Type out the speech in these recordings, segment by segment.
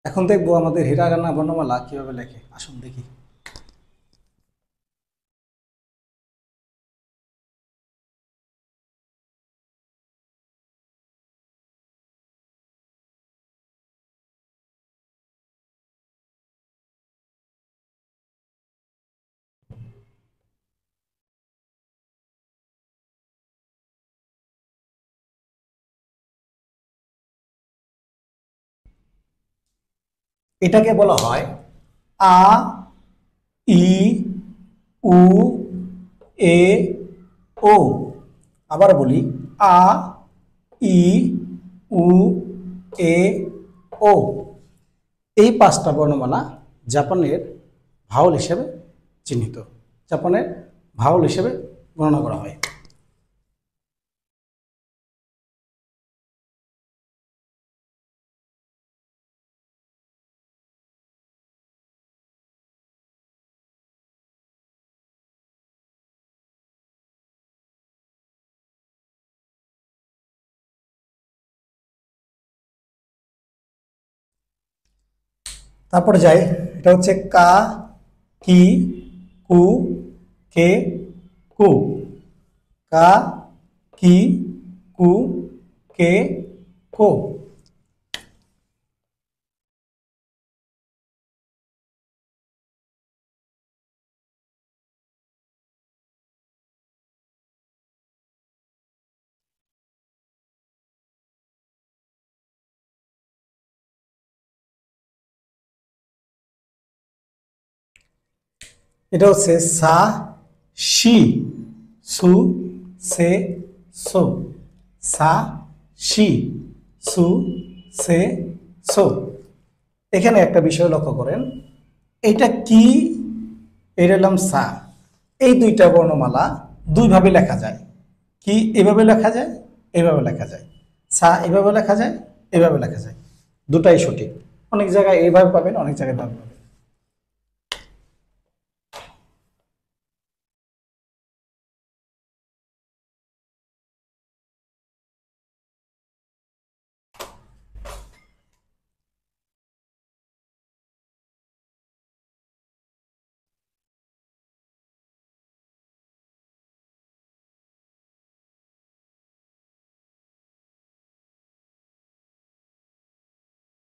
এখন দেখবো আমাদের হিরাগানা বর্ণমালা কিভাবে লেখে। আসুন দেখি। এটাকে বলা হয় আ, ই, উ, এ, ও। আবার বলি আ, ই, উ, এ, ও। এই পাঁচটা বর্ণমালা জাপানের ভাওয়াল হিসেবে চিহ্নিত, জাপানের ভাওয়াল হিসেবে গণনা করা হয়। তারপরে যাই, এটা হচ্ছে কা, কি, কু, কে, কু। কা, কি, কু, কে, কো। এটা হচ্ছে সা, শি, সু, সে, সো। সা, শি, সু, সে, সো। এখানে একটা বিষয় লক্ষ্য করেন, এটা কি, এটা হলাম সা। এই দুইটা বর্ণমালা দুইভাবে লেখা যায়। কি এভাবে লেখা যায়, এভাবে লেখা যায়। সা এভাবে লেখা যায়, এভাবে লেখা যায়। দুটাই সঠিক। অনেক জায়গায় এইভাবে পাবেন, অনেক জায়গায় এভাবে পাবেন।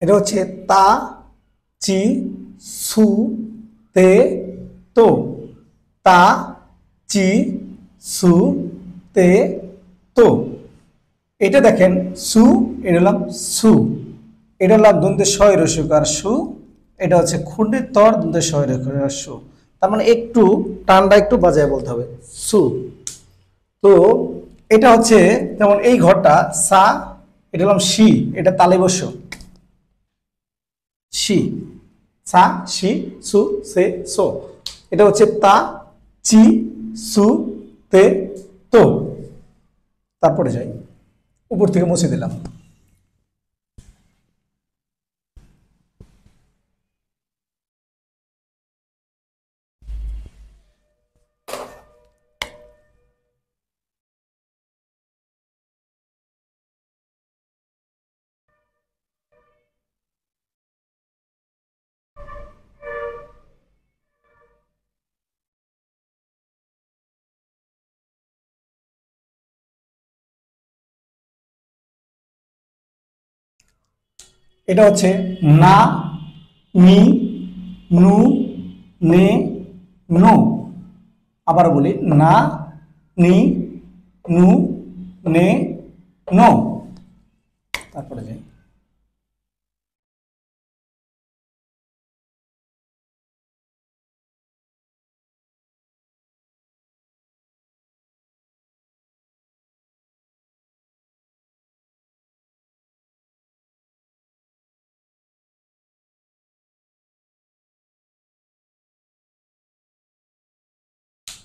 এটা হচ্ছে তা, চি, সু, তে, তো। তা, চি, সু, তে, তো। এটা দেখেন সু, এটা হলাম সু। এটা হলাম দন্তে শয় রসুকার সু। এটা হচ্ছে খুন্ডের তর দন্তে শয় রসুকার সু। তার মানে একটু টানটা একটু বাজায় বলতে হবে, সু। তো এটা হচ্ছে যেমন এই ঘরটা সা, এটা হলাম শি, এটা তালে বসো, শি। সা, শি, সু, সে, সো। এটা হচ্ছে তা, চি, সু, তে, তো। তারপরে যাই, উপর থেকে মুছে দিলাম। এটা হচ্ছে না, নি, নু, নে, নো। আবার বলি না, নি, নু, নে, নো। তারপরে যাই,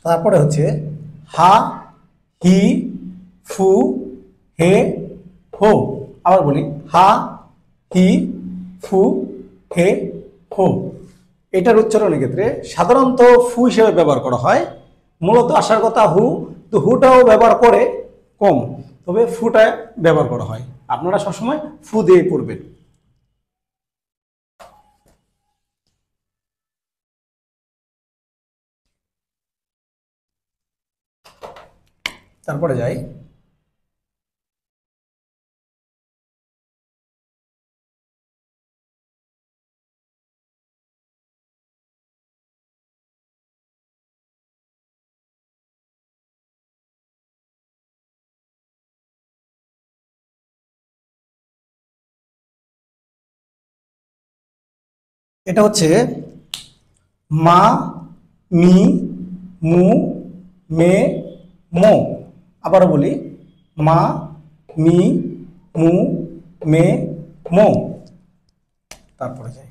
তারপরে হচ্ছে হা, হি, ফু, হে, হো। আবার বলি হা, হি, ফু, হে, হো। এটার উচ্চারণের ক্ষেত্রে সাধারণত ফু হিসেবে ব্যবহার করা হয়। মূলত আসার কথা হু, তো হুটাও ব্যবহার করে কম, তবে ফুটা ব্যবহার করা হয়। আপনারা সবসময় ফু দিয়ে পড়বেন। তারপরে যাই, এটা হচ্ছে মা, মি, মু, মে, মো। আবারও বলি, মা, মি, মু, মে, মো। তারপরে যাই,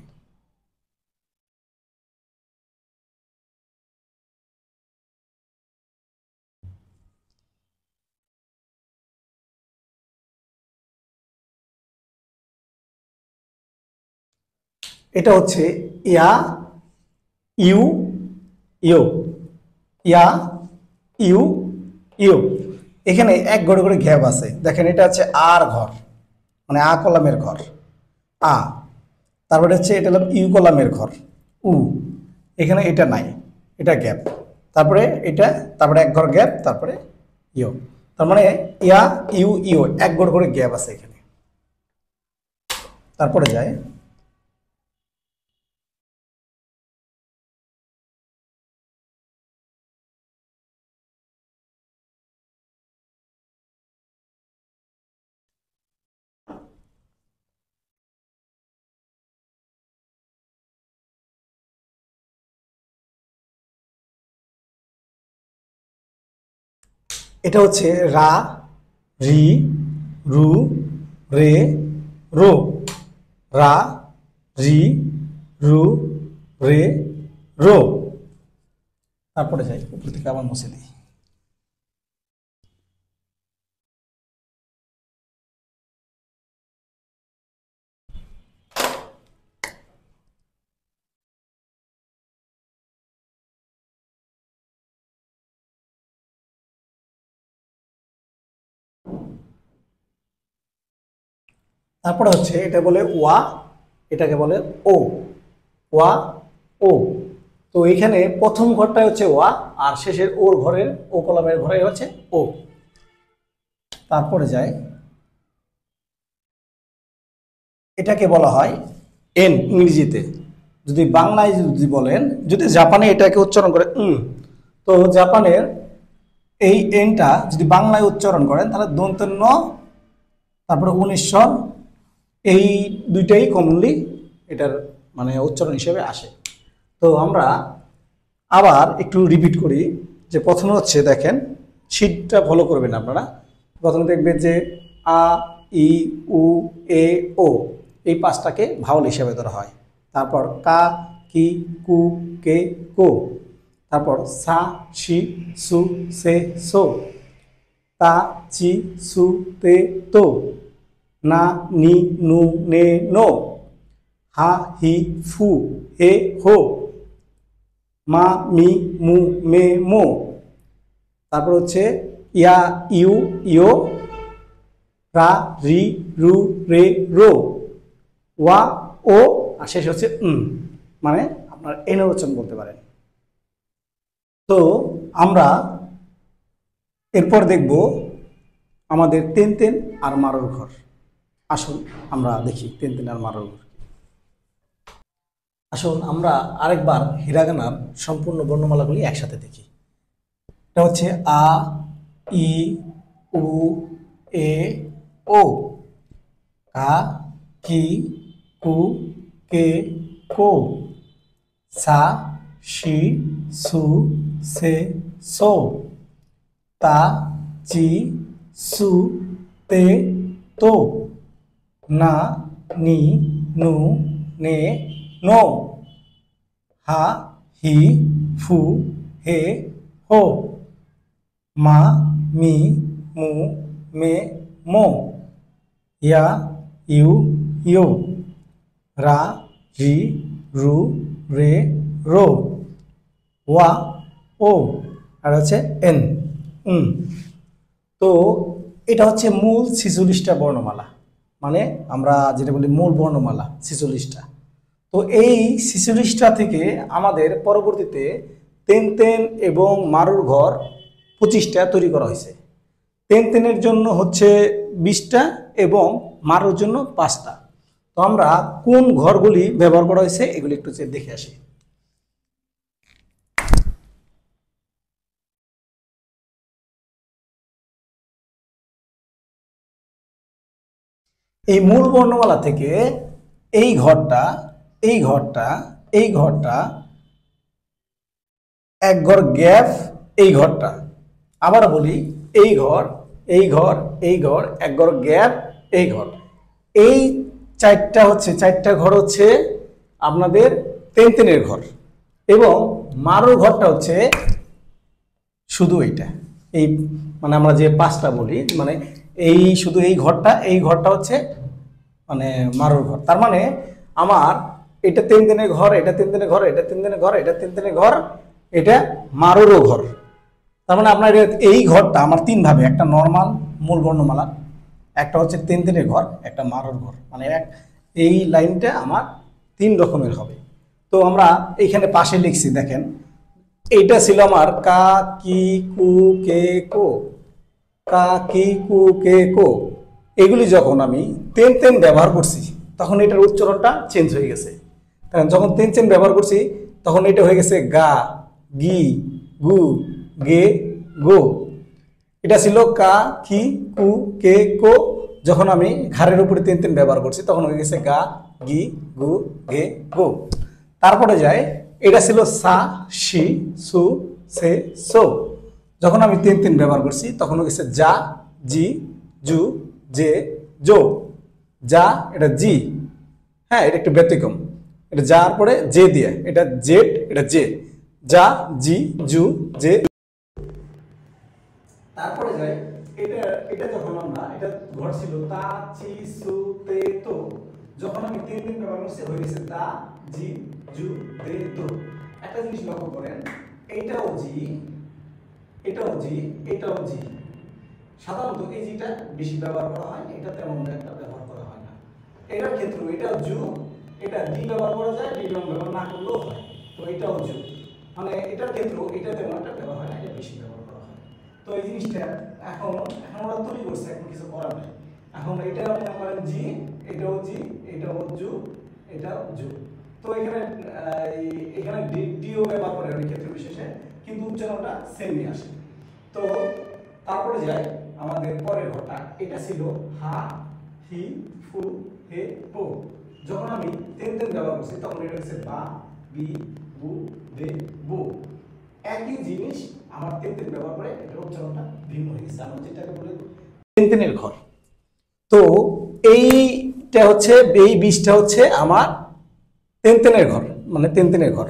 এটা হচ্ছে ইয়া, ইউ, ইউ, ইয়া, ইউ, ইউ। এখানে এক ঘরে করে গ্যাপ আছে, দেখেন এটা হচ্ছে আর ঘর, মানে আ কলামের ঘর আ। তারপরে হচ্ছে এটা হলো ইউ কলামের ঘর উ। এখানে এটা নাই, এটা গ্যাপ। তারপরে এটা, তারপরে এক ঘর গ্যাপ, তারপরে ইউ। তার মানে ইয়া, ইউ, ইউ এক ঘর করে গ্যাপ আছে এখানে। তারপরে যায়, এটা হচ্ছে রা, রি, রু, রে, রো। রা, রি, রু, রে, রো। তারপরে যাই, উপর থেকে আবার মুছে দিই। তারপরে হচ্ছে এটা বলে ওয়া, এটাকে বলে ও। ওয়া, ও। তো এখানে প্রথম ঘরটা হচ্ছে ওয়া, আর শেষের ওর ঘরের, ও কলামের ঘরে হচ্ছে ও। তারপরে যায়, এটাকে বলা হয় এন ইংরেজিতে। যদি বাংলায় যদি বলেন, যদি জাপানে এটাকে উচ্চারণ করে তো জাপানের এই এনটা যদি বাংলায় উচ্চারণ করেন তাহলে দন্ত্য ন, তারপরে 1900 এই দুইটাই কমনলি এটার মানে উচ্চারণ হিসেবে আসে। তো আমরা আবার একটু রিপিট করি, যে প্রথমে হচ্ছে দেখেন, শীটটা ফলো করবেন আপনারা। প্রথমে দেখবেন যে আ, ই, উ, এ, ও এই পাঁচটাকে ভাওয়াল হিসেবে ধরা হয়। তারপর কা, কি, কু, কে, কো। তারপর সা, শি, সু, সে, সো। তা, চি, সু, তে, তো। না, নি, নু, নে, নো। হা, হি, ফু, হে, হো। মা, মি, মু, মে, মো। তারপর হচ্ছে ইয়া, ইউ, ইও। রা, রি, রু, রে, রো। ওয়া, ও। আর শেষ হচ্ছে মানে আপনার এনের উচ্চারণ বলতে পারেন। তো আমরা এরপর দেখব আমাদের তেন তেন আর মারোর ঘর। আসুন আমরা দেখি তেন তেন আর মারোর ঘর। আসুন আমরা আরেকবার হিরাগানার সম্পূর্ণ বর্ণমালাগুলি একসাথে দেখি। এটা হচ্ছে আ, ই, উ, এ, ও। কা, কি, কু, কে, কো। সা, শি, সু, সে, সো। তা, চি, সু, তে, তো। না, নি, নু, নে, নো। হা, হি, ফু, হে, হো। মা, মি, মু, মে, মো। ইয়া, ইউ, ইও। রা, রি, রু, রে, রো। ওয়া, ও। আর হচ্ছে এন তো এটা হচ্ছে মূল 46টা বর্ণমালা, মানে আমরা যেটা বলি মূল বর্ণমালা 46টা। তো এই 46টা থেকে আমাদের পরবর্তীতে তেন তেন এবং মারুর ঘর 25টা তৈরি করা হয়েছে। তেন তেনের জন্য হচ্ছে 20টা এবং মারোর জন্য 5টা। তো আমরা কোন ঘরগুলি ব্যবহার করা হয়েছে এগুলি একটু দেখে আসি। এই মূল বর্ণমালা থেকে এই ঘরটা এই ঘরটা এই ঘরটা এক ঘর গ্যাপ, এই ঘরটা আবার বলি এই ঘর এই ঘর এই ঘর এক ঘর গ্যাপ, এই ঘর, এই চারটা ঘর হচ্ছে আপনাদের তেন তেনের ঘর এবং মারোর ঘরটা হচ্ছে শুধু এইটা, এই মানে আমরা যে 5টা বলি মানে এই শুধু এই ঘরটা হচ্ছে মানে মারোর ঘর। তার মানে আমার এটা তেন তেনের ঘর, এটা তেন তেনের ঘর, এটা তেন তেনের ঘর, এটা তেন তেনের ঘর, এটা মারোরও ঘর। তার মানে আপনার এই ঘরটা আমার 3 ভাবে, একটা নর্মাল মূল বর্ণমালা, একটা হচ্ছে তেন তেনের ঘর, একটা মারোর ঘর, মানে এই লাইনটা আমার 3 রকমের হবে। তো আমরা এইখানে পাশে লিখছি দেখেন, এইটা ছিল আমার কা কি কু কে কো, কা কি কু কে কো, এগুলি যখন আমি তেন তেন ব্যবহার করছি তখন এটার উচ্চারণটা চেঞ্জ হয়ে গেছে। কারণ যখন তেন তেন ব্যবহার করছি তখন এটা হয়ে গেছে গা, গি, গু, গে, গো। এটা ছিল কা কি কু কে কো, যখন আমি ঘাড়ের উপরে তেন তেন ব্যবহার করছি তখন হয়ে গেছে গা, গি, গু, গে, গো। তারপরে যায় এটা ছিল সা, শি, সু, সে, সো, যখন আমি তেন তেন ব্যবহার করছি তখন হয়ে গেছে যা, জি, জু, জে, জো। যা এটা জি, হ্যাঁ এটা একটু ব্যতিক্রম, এটা যার পরে জে দিয়ে, এটা জেড, এটা জে, যা, জি, জু, জে। তারপরে যাই এটা যখন আমরা এটা ঘর ছিল তা, চি, সু, তে, তো, যখন আমি তেন তেন ব্যবহার করছি হয়ে গেছে তা, জি, জু, দে, তো। একটা জিনিস লক্ষ্য করেন, এইটাও জি, এটাও জি, এটাও জি। সাধারণত এই জিটা বেশি ব্যবহার করা হয়, এটা তেমন একটা ব্যবহার করা হয় না। এটার ক্ষেত্রে এটাও জু, এটা ডি ব্যবহার করা যায়, ডি ব্যবহার না করলেও হয়। তো এটাও জু, মানে এটার ক্ষেত্রে এটা তেমন একটা ব্যবহার হয় না, এটা বেশি ব্যবহার করা হয়। তো এই জিনিসটা এখন ওরা তৈরি করছে, এখন কিছু করার নেই। এখন এটা মনে করেন জি, এটাও জি, এটাও জু, এটাও জু। তো এখানে ডিও ব্যবহার করে অনেক ক্ষেত্রে বিশেষে, কিন্তু উচ্চারণটা সেমই আসে। তো তারপরে যাই আমাদের পরের ঘরটা, এটা ছিল হা, হি, ফু, হে, পো। যখন আমি তেন তেন ব্যবহার করছি তখন এটা হচ্ছে বা, বি, বু, বে, বো। একই জিনিস আমার তেন তেন ব্যবহার করে এটা উচ্চারণটা ভিন্ন হয়ে গেছে, আমরা যেটাকে বলি তেন তেনের ঘর। তো এইটা হচ্ছে এই 20টা হচ্ছে আমার তেন তেনের ঘর, মানে তেন তেনের ঘর।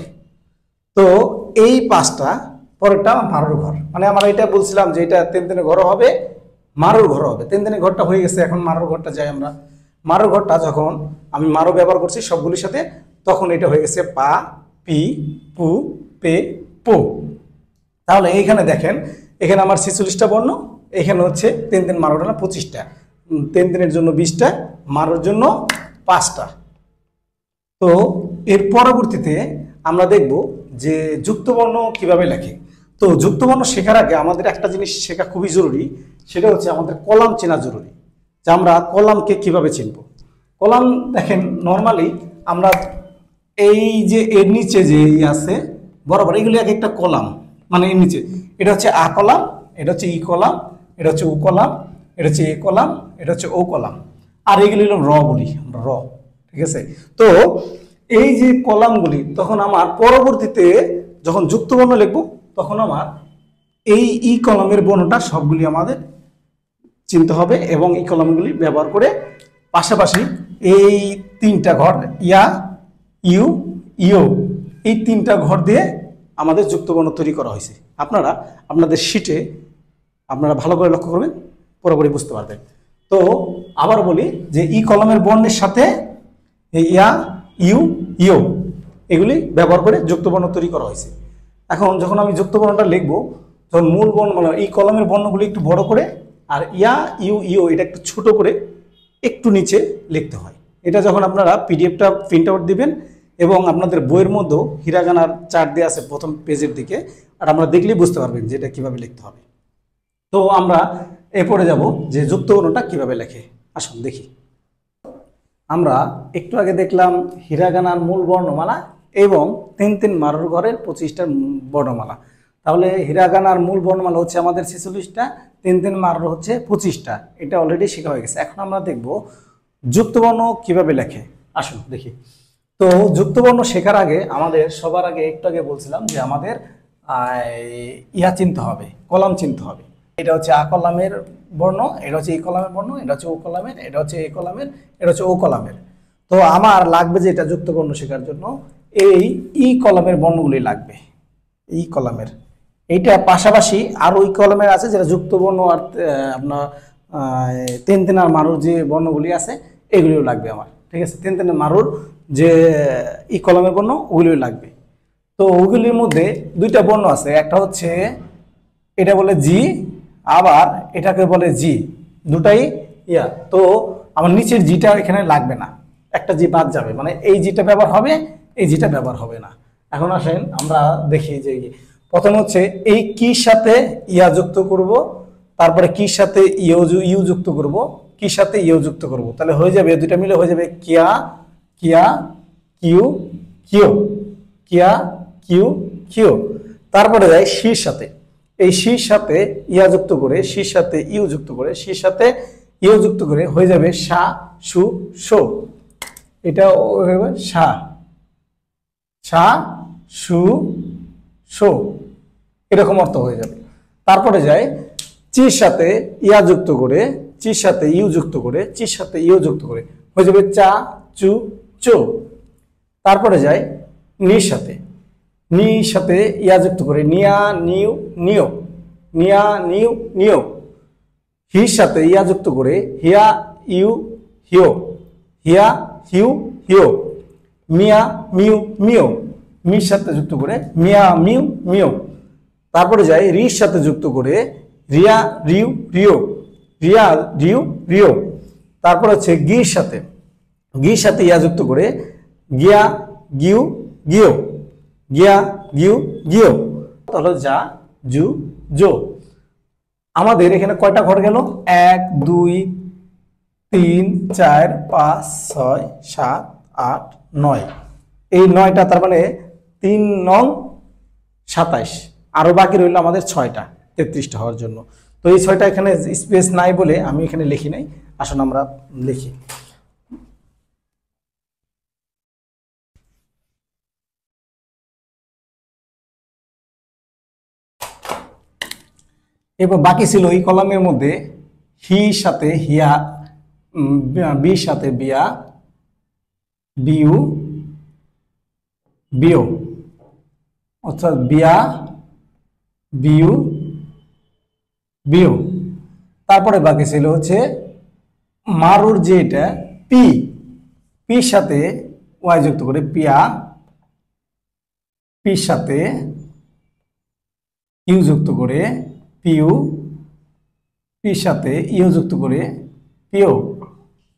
তো এই 5টা পরেরটা মারোর ঘর, মানে আমরা এটা বলছিলাম যে এটা তেন তেনের ঘর হবে, মারোর ঘর হবে। তেন তেনের ঘরটা হয়ে গেছে, এখন মারোর ঘরটা যাই আমরা। মারোর ঘরটা যখন আমি মারো ব্যবহার করছি সবগুলির সাথে তখন এটা হয়ে গেছে পা, পি, পু, পে, পো। তাহলে এইখানে দেখেন, এখানে আমার 46টা বর্ণ, এখানে হচ্ছে তেন তেন মারোর না 25টা, তেন তেনের জন্য 20টা, মারোর জন্য 5টা। তো এর পরবর্তীতে আমরা দেখব যে যুক্তবর্ণ কিভাবে লেখে। তো যুক্তবর্ণ শেখার আগে আমাদের একটা জিনিস শেখা খুবই জরুরি, সেটা হচ্ছে আমাদের কলাম চেনা জরুরি, যে আমরা কলামকে কিভাবে চিনব। কলাম দেখেন নর্মালি আমরা এই যে এর নিচে যে আছে বরাবর এগুলি এক একটা কলাম, মানে এর নিচে এটা হচ্ছে আ কলাম, এটা হচ্ছে ই কলাম, এটা হচ্ছে উ কলাম, এটা হচ্ছে এ কলাম, এটা হচ্ছে ও কলাম, আর এইগুলি হলো র বলি আমরা, র। ঠিক আছে। তো এই যে কলামগুলি তখন আমার পরবর্তীতে যখন যুক্তবর্ণ লিখব তখন আমার এই ই কলামের বর্ণটা সবগুলি আমাদের চিনতে হবে, এবং এই কলামগুলি ব্যবহার করে পাশাপাশি এই 3টা ঘর ইয়া, ইউ, ইও, এই 3টা ঘর দিয়ে আমাদের যুক্তবর্ণ তৈরি করা হয়েছে। আপনারা আপনাদের শিটে আপনারা ভালো করে লক্ষ্য করবেন, পুরোপুরি বুঝতে পারবেন। তো আবার বলি যে ই কলামের বর্ণের সাথে এই ইয়া, ইউ, ইও এগুলি ব্যবহার করে যুক্তবর্ণ তৈরি করা হয়েছে। এখন যখন আমি যুক্তবর্ণটা লিখবো তখন মূল বর্ণ মানে এই কলমের বর্ণগুলি একটু বড় করে, আর ইয়া, ইউ, ইও এটা একটু ছোট করে একটু নিচে লিখতে হয়। এটা যখন আপনারা পিডিএফটা প্রিন্ট আউট দিবেন এবং আপনাদের বইয়ের মধ্যেও হিরাগানার চার্ট দেওয়া আছে প্রথম পেজের দিকে, আর আমরা দেখলেই বুঝতে পারবেন যে এটা কীভাবে লিখতে হবে। তো আমরা এরপরে যাব যে যুক্তবর্ণটা কিভাবে লেখে। আসুন দেখি। আমরা একটু আগে দেখলাম হিরাগানার মূল বর্ণমালা এবং 3 মারুর ঘরের 25টা বর্ণমালা। তাহলে হিরাগানার মূল বর্ণমালা হচ্ছে আমাদের 46টা, 3 মারুর হচ্ছে 25টা। এটা অলরেডি শেখা হয়ে গেছে। এখন আমরা দেখব যুক্তবর্ণ কিভাবে লেখে। আসুন দেখি। তো যুক্তবর্ণ শেখার আগে আমাদের সবার আগে একটু আগে বলছিলাম যে আমাদের ইয়া চিনতে হবে, কলাম চিনতে হবে। এটা হচ্ছে আ কলামের বর্ণ, এটা হচ্ছে ই কলামের বর্ণ, এটা হচ্ছে ও কলামের, এটা হচ্ছে এ কলামের, এটা হচ্ছে ও কলামের। তো আমার লাগবে যে এটা যুক্তবর্ণ শেখার জন্য এই ই কলামের বর্ণগুলি লাগবে। ই কলামের এইটা পাশাপাশি আর ওই কলামের আছে যেটা যুক্তবর্ণ আর আপনার 3 আর মারুর যে বর্ণগুলি আছে এগুলিও লাগবে আমার। ঠিক আছে, 3 মারুর যে ই কলামের বর্ণ ওগুলিও লাগবে। তো ওগুলির মধ্যে 2টা বর্ণ আছে, একটা হচ্ছে এটা বলে জি, আবার এটাকে বলে জি, দুটাই ইয়া। তো আমার নিচের জিটা এখানে লাগবে না, একটা জি বাদ যাবে, মানে এই জিটা ব্যবহার হবে, এই জিটা ব্যবহার হবে না। এখন আসেন আমরা দেখি যে প্রথম হচ্ছে এই কির সাথে ইয়া যুক্ত করব, তারপরে কির সাথে ইউ যুক্ত করব, কির সাথে ইউ যুক্ত করব, তাহলে হয়ে যাবে দুইটা মিলে হয়ে যাবে কিয়া কিয়া কিউ কিউ, কিয়া কিউ কিউ। তারপরে যায় শির সাথে, এই শির সাথে ইয়া যুক্ত করে, শির সাথে ইউ যুক্ত করে, শির সাথে ইউ যুক্ত করে হয়ে যাবে সা সু শো। এটা হয়ে যাবে সা সা সু শো, এরকম অর্থ হয়ে যাবে। তারপরে যায় চির সাথে ইয়া যুক্ত করে, চির সাথে ইউ যুক্ত করে, চির সাথে ইউ যুক্ত করে হয়ে যাবে চা চু চো। তারপরে যায় নির সাথে, নির সাথে ইয়া যুক্ত করে নিয়া নিউ নিও, নিয়া নিউ নিও। হির সাথে ইয়া যুক্ত করে হিয়া ইউ হিও, হিয়া হিউ হিও। মিয়া মিউ মিও, মির সাথে যুক্ত করে মিয়া মিউ মিও। তারপরে যায় রির সাথে যুক্ত করে রিয়া রিউ রিও, রিয়া রিউ রিও। তারপর হচ্ছে গির সাথে, গির সাথে ইয়া যুক্ত করে গিয়া গিউ গিও, গিয়া গিউ গিও। তাহলে যা জু জো। আমাদের এখানে কয়টা ঘর গেল? 1 2 3 4 5 6 7 8 9। এই 9টা, তার মানে 3 নং 27, আরো বাকি রইল আমাদের 6টা 33টা হওয়ার জন্য। তো এই 6টা এখানে স্পেস নাই বলে আমি এখানে লিখি নাই। আসুন আমরা লিখি। এরপর বাকি ছিল এই কলামের মধ্যে হি সাথে হিয়া, বির সাথে বিয়া, বিউ বিও, অর্থাৎ বিয়া বিউ বিও। তারপরে বাকি ছিল হচ্ছে মারুর যে এটা পি, পির সাথে ওয়াই যুক্ত করে পিয়া, পির সাথে ইউ যুক্ত করে পিউ, পির সাথে ইউ যুক্ত করে পিও।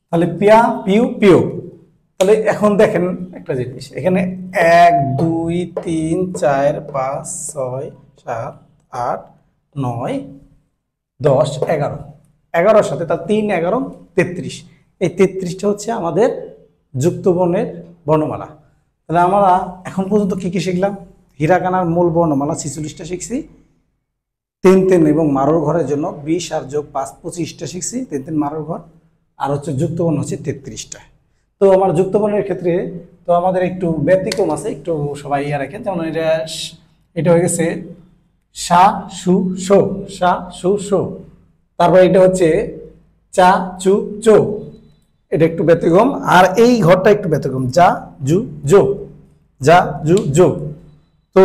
তাহলে পিয়া পিউ পিও। তাহলে এখন দেখেন একটা জিনিস, এখানে 1 2 3 4 5 6 7 8 9 10 11, 11-র সাথে তার 3 11 33। এই 33টা হচ্ছে আমাদের যুক্তবর্ণের বর্ণমালা। তাহলে আমরা এখন পর্যন্ত কি কি শিখলাম? হিরাগানার মূল বর্ণমালা 46টা শিখছি, 3 এবং মারুর ঘরের জন্য 20 আর যোগ 5 25টা শিখছি, 3 মারুর ঘর। আর হচ্ছে যুক্তবর্ণ হচ্ছে 33টা। তো আমার যুক্তবর্ণের ক্ষেত্রে তো আমাদের একটু ব্যতিক্রম আছে, একটু সবাই ইয়া রাখেন। যেমন এটা হয়ে গেছে সা সু শো, সা সু শো। তারপর এটা হচ্ছে চা চু চো, এটা একটু ব্যতিক্রম। আর এই ঘরটা একটু ব্যতিক্রম, যা জু জো, যা জু জো। তো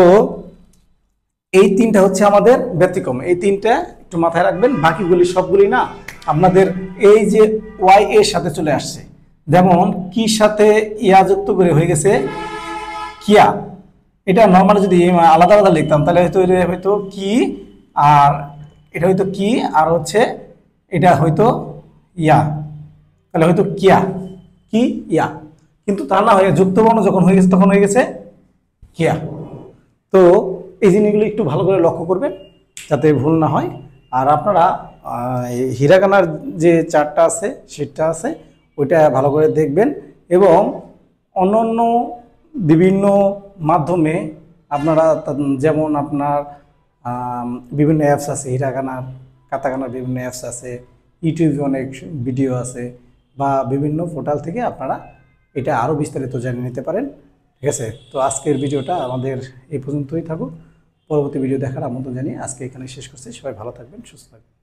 এই 3টা হচ্ছে আমাদের ব্যতিক্রম, এই 3টা একটু মাথায় রাখবেন। বাকিগুলি সবগুলি না আপনাদের এই যে ওয়াই এর সাথে চলে আসছে। যেমন কির সাথে ইয়া যুক্ত করে হয়ে গেছে কিয়া। এটা নর্মালি যদি আলাদা আলাদা লিখতাম তাহলে হয়তো কি, আর এটা হয়তো কি, আর হচ্ছে এটা হয়তো ইয়া, তাহলে হয়তো কিয়া কি ইয়া। কিন্তু তা না হয়ে যুক্তবর্ণ যখন হয়ে গেছে তখন হয়ে গেছে কিয়া। তো এই জিনিসগুলো একটু ভালো করে লক্ষ্য করবেন যাতে ভুল না হয়। আর আপনারা এই হিরাগানার যে চার্টটা আছে সেটটা আছে ওইটা ভালো করে দেখবেন, এবং অন্যান্য বিভিন্ন মাধ্যমে আপনারা যেমন আপনার বিভিন্ন অ্যাপস আছে, হিরাগানার কাতাগানার বিভিন্ন অ্যাপস আছে, ইউটিউবে অনেক ভিডিও আছে, বা বিভিন্ন পোর্টাল থেকে আপনারা এটা আরও বিস্তারিত জেনে নিতে পারেন। ঠিক আছে, তো আজকের ভিডিওটা আমাদের এই পর্যন্তই থাকুক। পরবর্তী ভিডিও দেখার আমন্ত্রণ জানিয়ে আজকে এখানে শেষ করছি। সবাই ভালো থাকবেন, সুস্থ থাকবেন।